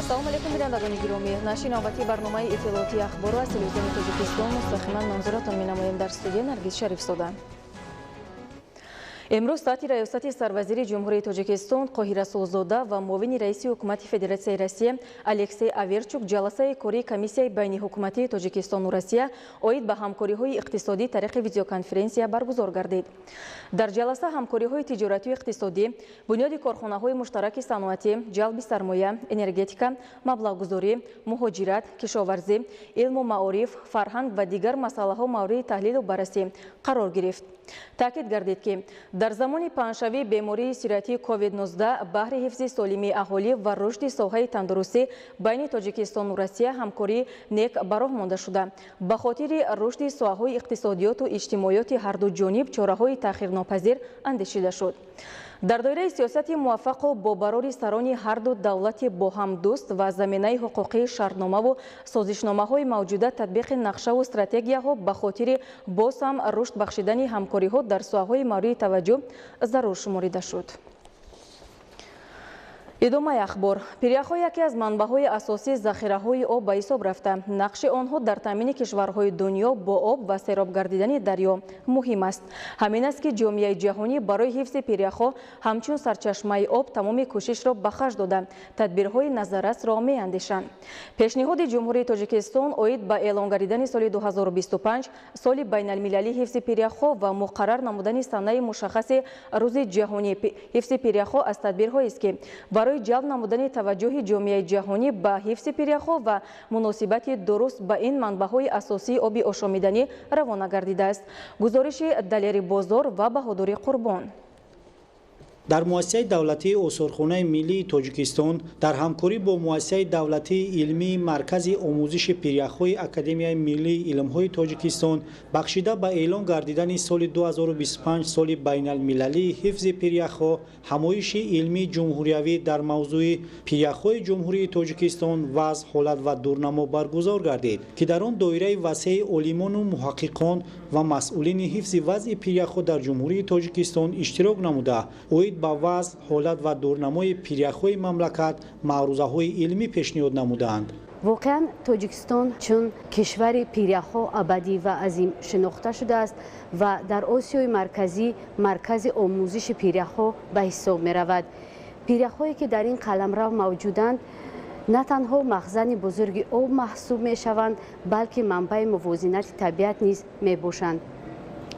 ассалому алайкум бинандагони гиромӣ. Нашри навбати барномаи иттилоотии ахборро аз телевизиони Тоҷикистон мустақиман манзуратон менамоем. Дар студия Наргиз Шарифзода. امروز ساعتی ریاست سروزیر جمهوری تاجیکستان قاهره سولزاده و معاون رئیس حکومت فدراسیای روسیه الکسی آورچوک جلسه کاری کمیسیای بین حکومتی تاجیکستان و روسیه اوید به همکاری‌های اقتصادی طریق ویدیوکانفرانسیا برگزار گردید. در جلسه همکاری‌های تجارتی و اقتصادی، بنیاد کارخانه‌های مشترک صنعتی، جلب سرمایه، انرژتیکا، مبلغ‌گذاری، مهاجرت، کشاورزی، علم و معارف، فرهنگ و دیگر مسائل‌ها مورد تحلیل و بررسی قرار گرفت. تاکید گردید که در زمان پنجشنبه بیماری سیراتی کووید-19 بهر حفظ سالمی اهالی و رشد ساحه تندرستی بین تاجیکستان و روسیه همکاری نیک براه مانده شده. به خاطر رشد ساحه‌های اقتصادیات و اجتماعیات هر دو جانب چاره‌های تأخیرناپذیر اندیشیده شد. در دایره سیاست موفق و با برار سران هر دو دولت با هم دوست و زمینه حقوقی شرطنامه و سازشنامه‌های موجوده تطبیق نقشه و استراتژی‌ها به خاطر باز هم رشد بخشیدن همکاری‌ها در ساحه‌های مورد توجه ضرور شمرده شد. ادامه اخبار. پیریاخ‌ها یکی از منبع‌های اساسی ذخیره‌های آب به حساب رفته. نقش آنها در تامین کشورهای دنیا با آب و سیراب گردیدن دریا مهم است. همین است که جامعه جهانی برای حفظ پیریاخ‌ها همچون سرچشمه آب تمام کوشش را به خرج داده تدبیرهای نظررس را می‌اندیشند. پیشنهاد جمهوری تاجیکستان اوید به اعلام گردیدن سال 2025 سال بین‌المللی حفظ پیریاخ‌ها و مقرر نمودن سنه مشخص روز جهانی حفظ پیریاخ‌ها از تدبیرهایی است که برای جلب نمودن توجه جامعه جهانی به حفظ پیریاخ‌ها و مناسبت درست به این منبع‌های اساسی آب آشامیدنی روانه گردیده است. گزارش دلیر بازار و بهادر قربان. در مؤسسه دولتی آثارخانه ملی تاجیکستان در همکاری با مؤسسه دولتی علمی مرکز آموزش پیریاخ‌های اکادمیای ملی علم‌های تاجیکستان بخشیده به اعلان گردیدن سال 2025 سال بین‌المللی حفظ پیریاخ‌ها همایش علمی جمهوریوی در موضوع پیریاخ‌های جمهوری تاجیکستان وضع حالت و دورنما برگزار گردید که در آن دایره وسیع عالمان و محققان و مسئولین حفظ وضع پیریاخ‌ها در جمهوری تاجیکستان اشتراک نموده با وضع حالت و دورنمای پیریاخ‌های مملکت معروضه‌های علمی پیشنهاد نمودند. واقعا تاجیکستان چون کشور پیریاخ‌ها ابدی و عظیم شناخته شده است و در آسیای مرکزی مرکز آموزش پیریاخ‌ها به حساب می‌رود. پیریاخ‌هایی که در این قلمرو موجودند نه تنها مخزن بزرگ آب محسوب می‌شوند بلکه منبع موازنت طبیعت نیز می‌باشند.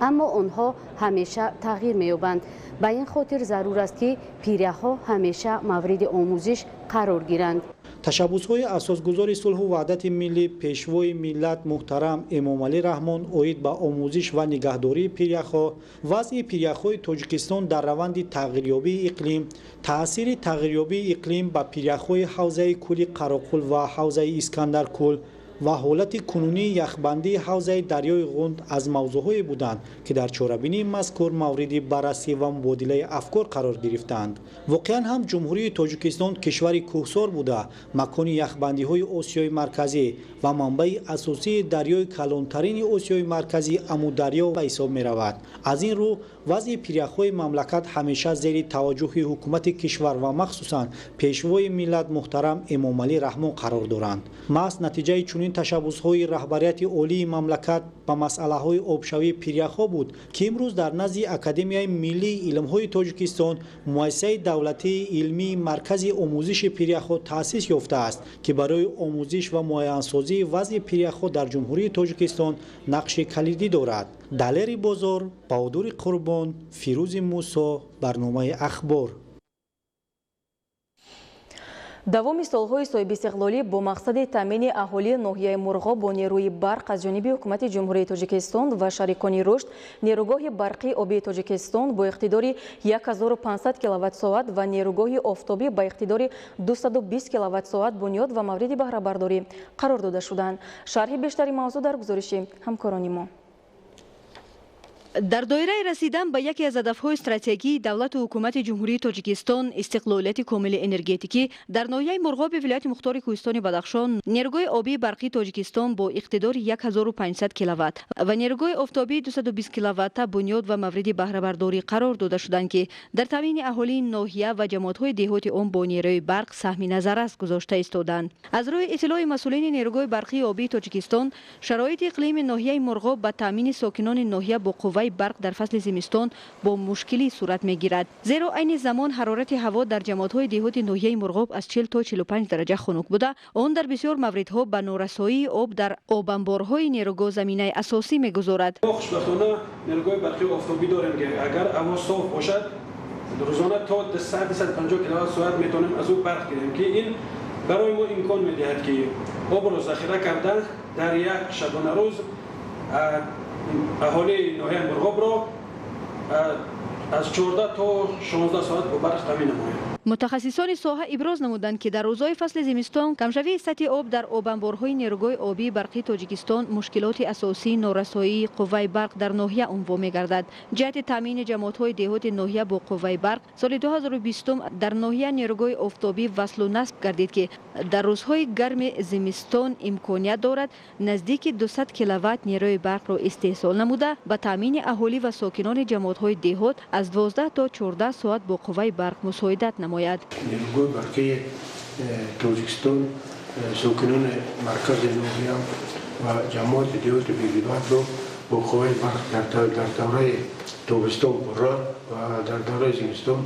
اما آنها همیشه تغییر می‌یابند. به این خاطر ضرور است که پیریاخ‌ها همیشه مورد آموزش قرار گیرند. تشبس‌های اساسگذار صلح و وحدت ملی پیشوای ملت محترم امامعلی رحمان اوید به آموزش و نگهداری پیریاخ‌ها، وضع پیریاخ‌های تاجیکستان در روند تغییریابی اقلیم، تأثیر تغییریابی اقلیم به پیریاخ‌های حوزه کل قراقل و حوزه اسکندرکل و حالت کنونی یخبندی حوزه دریای قند از موضوعهایی بودند که در چاره‌بینی مذکور مورد بررسی و مبادله افکار قرار گرفتند. واقعا هم جمهوری تاجیکستان کشوری کوهسار بوده، مکان یخبندی‌های آسیای مرکزی و منبع اساسی دریای کلانترین آسیای مرکزی امودریا به حساب می‌رود. از این رو وضع پیریاخ‌های مملکت همیشه زیر توجه حکومت کشور و مخصوصاً پیشوای ملت محترم امامعلی رحمان قرار دارند. محض نتیجه چنین تشبس‌های رهبریت عالی مملکت به مسئله‌های آبشوی پیریاخ‌ها بود که امروز در نزد اکادمیای ملی علم‌های تاجیکستان مؤسسه دولتی علمی مرکز آموزش پیریاخ‌ها تأسیس یافته است که برای آموزش و معاینه‌سازی وضع پیریاخ‌ها در جمهوری تاجیکستان نقش کلیدی دارد. دلیر بازار، بهادر قربان، فیروز موسی، برنامه اخبار. دوام سالهای صاحب استقلالی با مقصد تامین اهالی ناحیه مرغاب با نیروی برق از جانب حکومت جمهوری تاجیکستان و شریکان رشد، نیروگاه برقی آبی تاجیکستان با اقتدار 1500 کیلووات ساعت و نیروگاه آفتابی با اقتدار 220 کیلووات ساعت بنیاد و مورد بهره برداری قرار داده شدند. شرح بیشتری موضوع در گزارش همکاران ما. در دایره رسیدن به یکی از هدف‌های استراتژیکی دولت و حکومت جمهوری تاجیکستان استقلالیت کامل انرژتیکی در ناحیه مرغاب ولایت مختار کوهستان بدخشان نیروی آبی برقی تاجیکستان با اقتدار 1500 کیلووات و نیروی آفتابی 220 کیلووات بنیاد و مورد بهره برداری قرار داده شدند که در تامین اهالی ناحیه و جماعت‌های دهاتی آن با نیروی برق سهم نظر است گذاشته ایستادند. از روی اطلاع مسئولین نیروی برقی آبی تاجیکستان شرایط اقلیم ناحیه مرغاب به تامین ساکنان ناحیه با قوه برق در فصل زمستان با مشکلی صورت میگیرد، زیرا عین زمان حرارت هوا در جماعت‌های دهاتی ناحیه مرغاب از 40 تا 45 درجه خنک بوده. آن در بسیار موردها به نارسایی آب در آب انبارهای نیروگاه زمینه اساسی میگذارد. خوشبختانه نیروگاه برقی آفتابی داریم که اگر هوا صاف باشد روزانه تا 150 کیلووات ساعت میتونیم از او برق گیریم که این برای ما امکان میدهد که آب را ذخیره کرده در یک شبانه روز اهالی ناحیه مرغاب را از 14 تا 16 ساعت با برق تامین نماید. متخصصان ساحه ابراز نمودند که در روزهای فصل زمستان کمشوی سطح آب در آب انبارهای نیروگاه آبی برقی تاجیکستان مشکلات اساسی نارسایی قوه برق در ناحیه عنوان می‌گردد. جهت تامین جماعت‌های دهات ناحیه با قوه برق سال 2020 در ناحیه نیروگاه آفتابی وصل و نصب گردید که در روزهای گرم زمستان امکانیت دارد نزدیک 200 کیلووات نیروی برق را استحصال نموده به تامین اهالی و ساکنان جماعت‌های دهات از 12 تا 14 ساعت با قوه برق مساعدت نماید. نیروگاه برقی تاجیکستان ساکنان مرکز ناحیه و جماعت دهات بی‌ریبت را با قوه برق در دوره تابستان پرراه و در دوره زمستان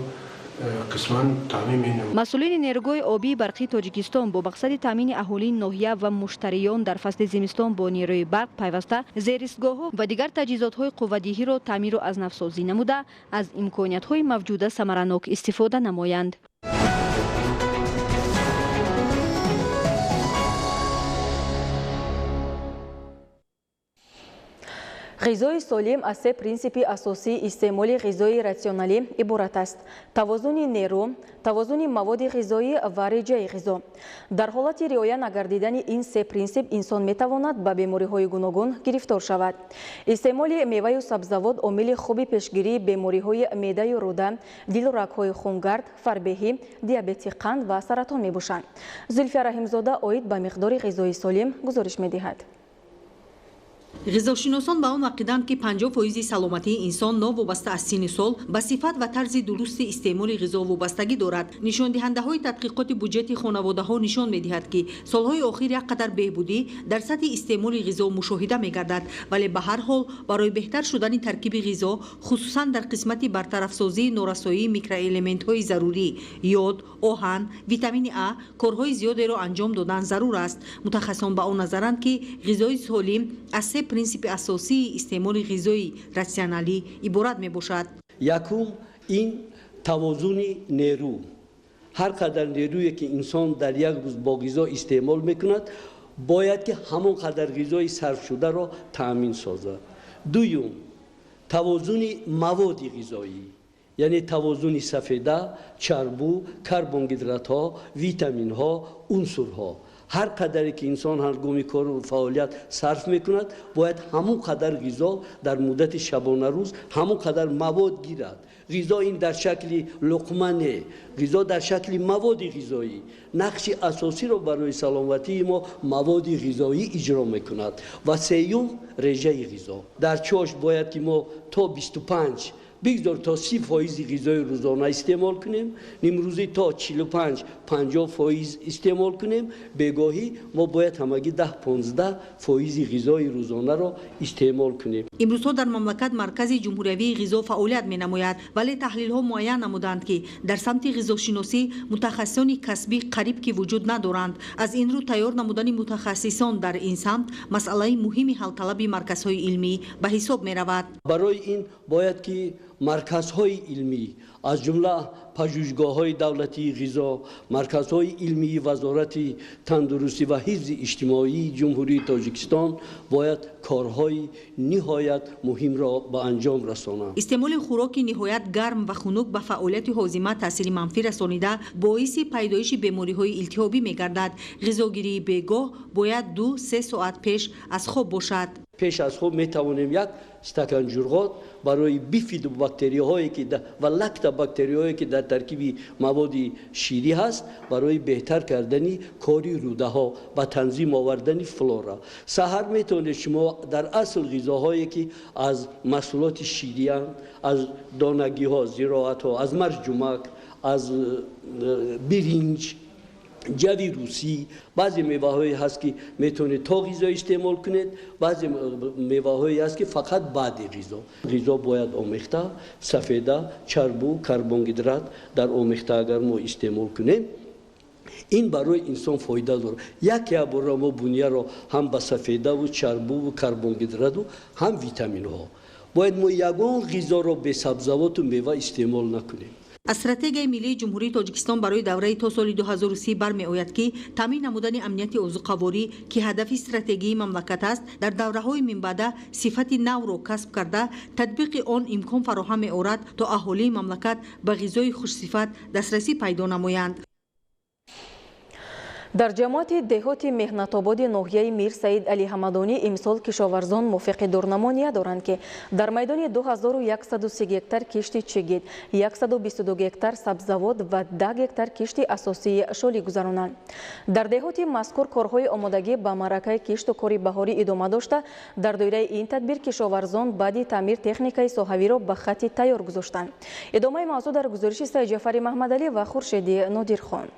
قسما تامین می‌نماید. مسئولین نیروگاه آبی برقی تاجیکستان با مقصد تامین اهالی ناحیه و مشتریان در فصل زمستان با نیروی برق پیوسته زیرایستگاه‌ها و دیگر تجهیزات‌های قوه‌دهی را تعمیر و از نوسازی نموده از امکانیت‌های موجوده ثمرناک استفاده نمایند. غذای سالم از سه پرینسیپ اساسی استعمال غذای راسیونالی عبارت است: توازن نیرو، توازن مواد غذایی و رژه غذا. در حالت رعایت نگردیدن این سه پرینسیپ انسان میتواند به بیماری‌های گوناگون گرفتار شود. استعمال میوه و سبزیجات عامل خوب پیشگیری بیماری‌های معده و روده، دل و رگ‌های خونگرد، فربهی، دیابت قند و سرطان میباشند. زلفیه رحیم‌زاده اوید به مقدار غذای سالم گزارش می‌دهد. غذاشناسان به آن عقیدند که 50% سلامتی انسان ناوابسته از سن سال به صفت و طرز درست استعمال غذا وابستگی دارد. نشان دهنده های تحقیقات بودجه خانواده ها نشان می دهد که سالهای اخیر یک قدر بهبودی در سطح استعمال غذا مشاهده می گردد، ولی به هر حال برای بهتر شدن ترکیب غذا خصوصا در قسمت برطرف سازی نارسایی میکروالمنت های ضروری یود، آهن، ویتامین ا کارهای زیادی را انجام دادن ضرور است. متخصصان به آن نظرند که غذای سالم از سه پرینسیپ اساسی استعمال غذای راسیونالی عبارت می باشد. یکم این توازن نیرو. هر قدر نیرویی که انسان در یک روز با غذا استعمال میکند باید که همان قدر غذای صرف شده را تامین سازد. دوم توازن مواد غذایی، یعنی توازن سفیده، چربو، کربوهیدرات ها، ویتامین ها، عنصر ها. هر قدری که انسان هنگام کار و فعالیت صرف میکند باید همون قدر غذا در مدت شبانه روز همون قدر مواد گیرد. غذا این در شکل لقمه نه، غذا در شکل مواد غذایی نقش اساسی را برای سلامتی ما مواد غذایی اجرا میکند. و سوم رژه غذا. در چاش باید که ما تا 25 بگذار تا 30% غذای روزانه استعمال کنیم، امروزی تا 45-50% استعمال کنیم. بگاهی ما باید همگی 10-15% غذای روزانه را استعمال کنیم. امروزها در مملکت مرکز جمهوری غذا فعالیت می نماید، ولی تحلیل ها معین نمودند که در سمت غذاشناسی متخصصان کسبی قریب که وجود ندارند. از این رو تیار نمودن متخصصان در این سمت مسئله مهمی حل طلب مرکزهای علمی به حساب می رود. برای این باید که مرکزهای علمی از جمله پژوهشگاه‌های دولتی غذا، مرکزهای علمی وزارت تندرستی و حفظ اجتماعی جمهوری تاجیکستان باید کارهای نهایت مهم را به انجام رسانند. استعمال خوراک نهایت گرم و خنک به فعالیت هاضمه تاثیر منفی رسانیده باعث پیدایش بیماری‌های التهابی می‌گردد. غذاگیری بگاه باید 2-3 ساعت پیش از خواب باشد. پیش از خود می توانیم یک استکان جرغات برای بیفیدوباکتریاهایی که و لکتوباکتریاهایی که در ترکیب مواد شیری هست برای بهتر کردن کاری روده ها و تنظیم آوردن فلورا. سحر میتونید شما در اصل غذاهایی که از محصولات شیری از دانگی ها، زراعت ها، از مرجمک، از برنج، جوی روسی، بعضی میوه هایی هست که میتونید تا غذا استعمال کنید، بعضی میوه هایی هست که فقط بعد غذا باید آمیخته، سفیده، چربو، کربوهیدرات در آمیخته اگر ما استعمال کنیم این برای انسان فایده داره. یکی برای ما بنیه را هم به سفیده و چربو و کربوهیدرات و هم ویتامین ها باید ما یگان غذا را به سبزیجات و میوه استعمال نکنیم. استراتژی ملی جمهوری تاجیکستان برای دوره تا سال 2030 برمی‌آید که تامین نمودن امنیت عضوقواری که هدف استراتژی مملکت است در دوره‌های من بعد صفت نو را کسب کرده تطبیق آن امکان فراهم می‌آورد تا اهالی مملکت به غذای خوش‌صفت دسترسی پیدا نمایند. در جماعت دهات مهنت‌آباد ناحیه میر سعید علی حمدانی امسال کشاورزان موافق دورنمایی دارند که در میدان 2130 گکتار کشت چگید، 122 گکتار سبزیجات و 10 گکتار کشت اساسی شالی گذرانند. در دهات مذکور کارهای آمادگی به معرکه کشت و کار بهاری ادامه داشته در دایره این تدبیر کشاورزان بعد تعمیر تکنیکای ساحوی را به خط تیار گذاشتند. ادامه موضوع در گزارش سید جعفر محمدعلی و خورشید نادرخان.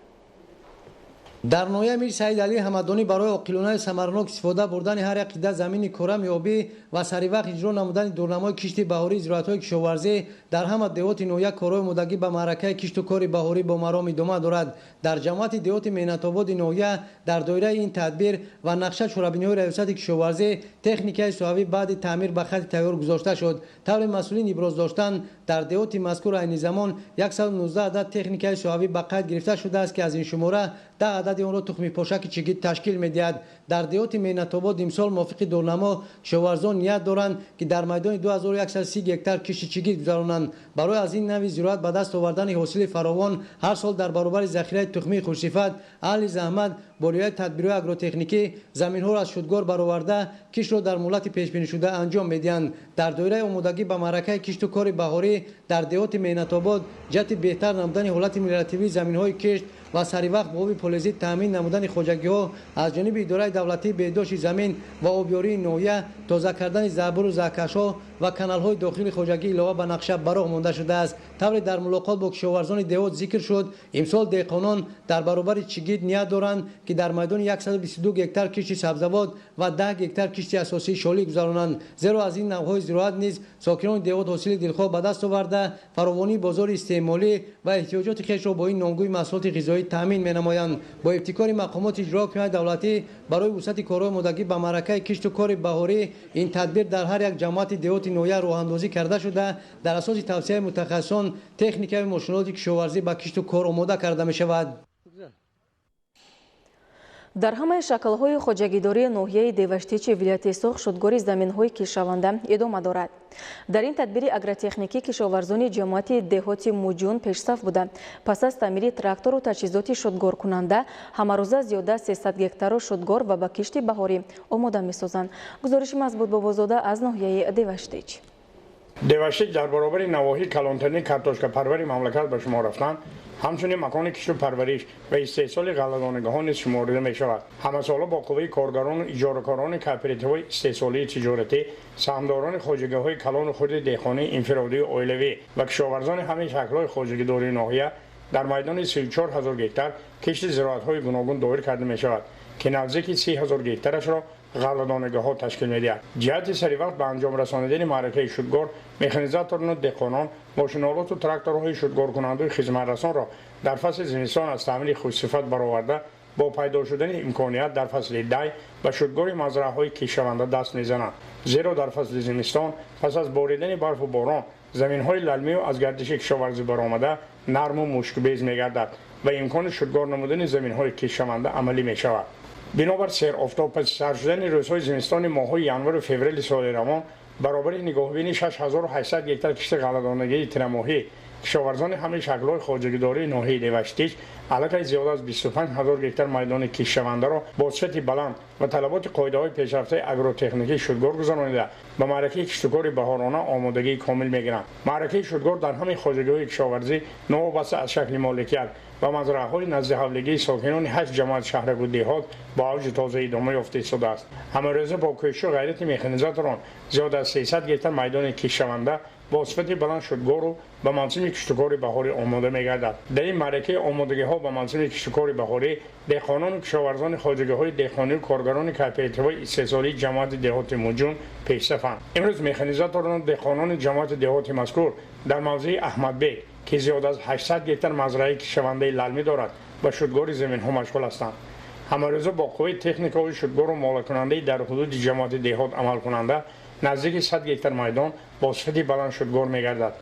در ناحیه میر سعید علی حمدانی برای عاقلانه ثمرناک استفاده بردن هر یک قطعه زمین کرم یابی و سری وقت اجرا نمودن دورنمای کشت بهاری زراعت‌های کشاورزی در همه دهات ناحیه کارهای آمادگی به معرکه کشت و کار بهاری با مرام ادامه دارد. در جماعت دهات مهنت‌آباد ناحیه در دایره این تدبیر و نقشه چوبین‌های ریاست کشاورزی تکنیکای ساحوی بعد تعمیر به خط تیار گذاشته شد. طور مسئولین ابراز داشتند در دهات مذکور عین زمان 119 عدد تکنیکای ساحوی به قید گرفته شده است که از این شماره 10 عدد آن را تخم پاشک چگید تشکیل می‌دهد. در دهات مهنت‌آباد امسال موافق دورنما کشاورزان نیت دارند که در میدان 2130 گکتار کشت چگید گذرانند. برای از این نوع زراعت به دست آوردن حاصل فراوان هر سال در برابر ذخیره تخمی خوش‌صفت اهل زحمت با رعایت تدبیرهای آگروتکنیکی زمین‌ها را از شدگار برآورده کشت را در مهلت پیش‌بینی شده انجام می‌دهند. در دایره آمادگی به معرکه کشت و کار بهاری در دهات مهنت‌آباد جهت بهتر نمودن حالت ملیتوی زمین‌های کشت و سری وقت با آب فلزی تامین نمودن خواجگی‌ها از جانب اداره دولتی بهداشت زمین و آبیاری ناحیه تازه کردن زبر و زکش‌ها و کانال‌های داخل خواجگی علاوه به نقشه براق مانده شده است. طور در ملاقات با کشاورزان دهات ذکر شد امسال دهقانان در برابر چگید نیت دارند که در میدان 122 گکتار کشت سبزیجات و 10 گکتار کشت اساسی شالی گذرانند، زیرا از این نوع‌های زراعت نیز ساکنان دهات حاصل دلخواه به دست آورده فراوانی بازار استعمالی و احتیاجات خویش را با این نامگوی محصولات غذایی تامین می‌نمایند. با ابتکار مقامات اجرایی دولتی برای وسعت کارهای آمادگی به معرکه کشت و کار بهاری این تدبیر در هر یک جماعت دهات ناحیه راه‌اندازی کرده شده در اساس توصیه متخصصان تکنیک و ماشین‌آلات کشاورزی به کشت و کار آماده کرده می‌شود. در همه شکل‌های خواجگیداری ناحیه دیوشتیچ ولایت سوخ شدگاری زمین‌های کشاونده ادامه دارد. در این تدبیر اگرتکنیکی کشاورزان جماعت دهات موجون پیشصف بوده. پس از تعمیر تراکتور و تجهیزات شدگار کننده همه روزه زیاده 300 گکتار شدگار و به کشت بهاری آماده می‌سازند. گزارش مضبوط بابازاده از ناحیه دیوشتیچ. دیوشتیچ در برابر نواحی کلانترین کارتوشکا پروری مملکت به شما رفتند. همچنین مکان کشت و پرورش و استحصال غله‌دانگاه‌ها نیز شمرده می‌شود. همه سالا با قوه کارگران و اجاره‌کاران کوپراتیوهای استحصالی تجارتی، سهامداران خواجگی‌های کلان و خرد دهقانی انفرادی و عائلوی و کشاورزان همه شکل‌های خواجگیداری ناحیه در میدان 34000 گکتار کشت زراعت‌های گوناگون دایر کرده می‌شود که نزدیک 30000 گکتارش را غله‌دانگاه‌ها تشکیل می‌دهد. جهت سری وقت به انجام رسانیدن معرکه شدگار، مکانیزاتوران و دهقانان ماشین‌آلات و تراکتورهای شدگار کننده خدمترسان را در فصل زمستان از تعمیر خوش‌صفت برآورده با پیدا شدن امکانیت در فصل دی و شدگار مزرعه‌های کشاونده دست می‌زنند. زیرا در فصل زمستان پس از باریدن برف و باران زمین‌های للمی و از گردش کشاورزی برآمده نرم و مشک‌بیز می‌گردد و امکان شدگار نمودن زمین‌های کشاونده عملی می‌شود. بنابر سیر آفتاب پس سر شدن روزهای زمستان ماه‌های ینور و فوریه سال روان برابر نگاهبین 6800 گکتار کشت غله‌دانگی ترماهی кишоварзони ҳамаи шаклҳои хоҷагидории ноҳияи деваштиш аллакай зиёда аз 25 000 гектар майдони киштшавандаро бо сифати баланд ва талаботи қоидаҳои пешрафтаи агротехникӣ шудгор гузаронида ба маъракаи киштукори баҳорона омодагии комил мегиранд. Маъракаи шудгор дар ҳамаи хоҷагиҳои кишоварзӣ новобаста аз шакли моликият ва мазраъаҳои назди ҳавлигии сокинони 8 ҷамоат шаҳрагу деҳот ба авҷи тоза идома ёфта истодааст. ҳамарӯза бо кӯшишу ғайрати механизаторон зиёда аз 300 гектар майдони киштшаванда бо сифати баланд шудгору ба мавсими киштукори баҳорӣ омода мегардад. дар ин маъракаи омодагиҳо ба мавсими киштукори баҳорӣ деҳқонону кишоварзони хоҷагиҳои деҳқонию коргарони кооперативҳои истеҳсолии ҷамоати деҳоти муҷун пешсафанд. имрӯз механизаторону деҳқонони ҷамоати деҳоти мазкур дар мавзеи аҳмадбек ки зиёда аз 800 гектар мазраи киштшавандаи лалмӣ дорад ба шудгори заминҳо машғул ҳастанд. ҳамарӯза бо қувваи техникаҳои шудгору молакунандаи дар ҳудуди ҷамоати деҳот амалкунанда наздики 100 гектар майдон бо сифати баланд шудгор мегардад.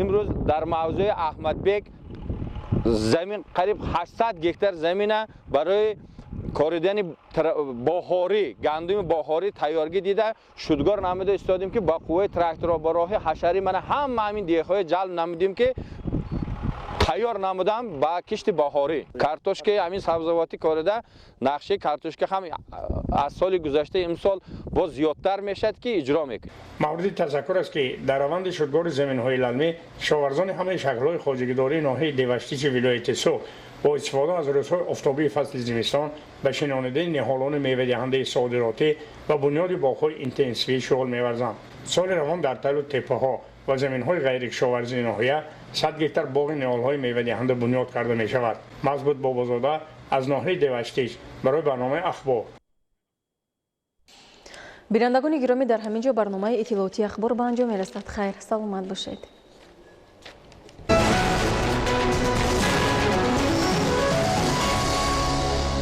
имрӯз дар мавзеи аҳмадбек замин қариб 800 гектар замина барои коридани боҳорӣ гандуми боҳорӣ тайёргӣ дида шудгор намуда истодем ки ба қувваи тракторо ба роҳи ҳашарӣ мана ҳама ҳамин деҳҳои ҷалб намудем ки тайёр намудам ба кишти баҳорӣ. Картошкаи ҳамин сабзавотӣ корида нақшаи картошка ҳам аз соли гузашта имсол боз зиёдтар мешад ки иҷро мекунем. мавриди тазаккур аст ки дар раванди шудгори заминҳои лалмӣ кишоварзони ҳамаи шаклҳои хоҷагидории ноҳияи деваштичи вилояти Суғ бо истифода аз рӯзҳои офтобии фасли зимистон ба шинонидаи ниҳолони мевадиҳандаи содиротӣ ва бунёди боғҳои интенсивӣ шуғл меварзанд. соли равон дар талу теппаҳо ва заминҳои ғайрикишоварзии ноҳия 100 гектар боғи ниҳолҳои мевадиҳанда бунёд карда мешавад. Мазбут Бобозода аз ноҳияи деваштиш барои барномаи ахбор. бинандагони гиромӣ, дар ҳамин ҷо барномаи иттилоотии ахбор ба анҷом мерасад. хайр, саломат бошед.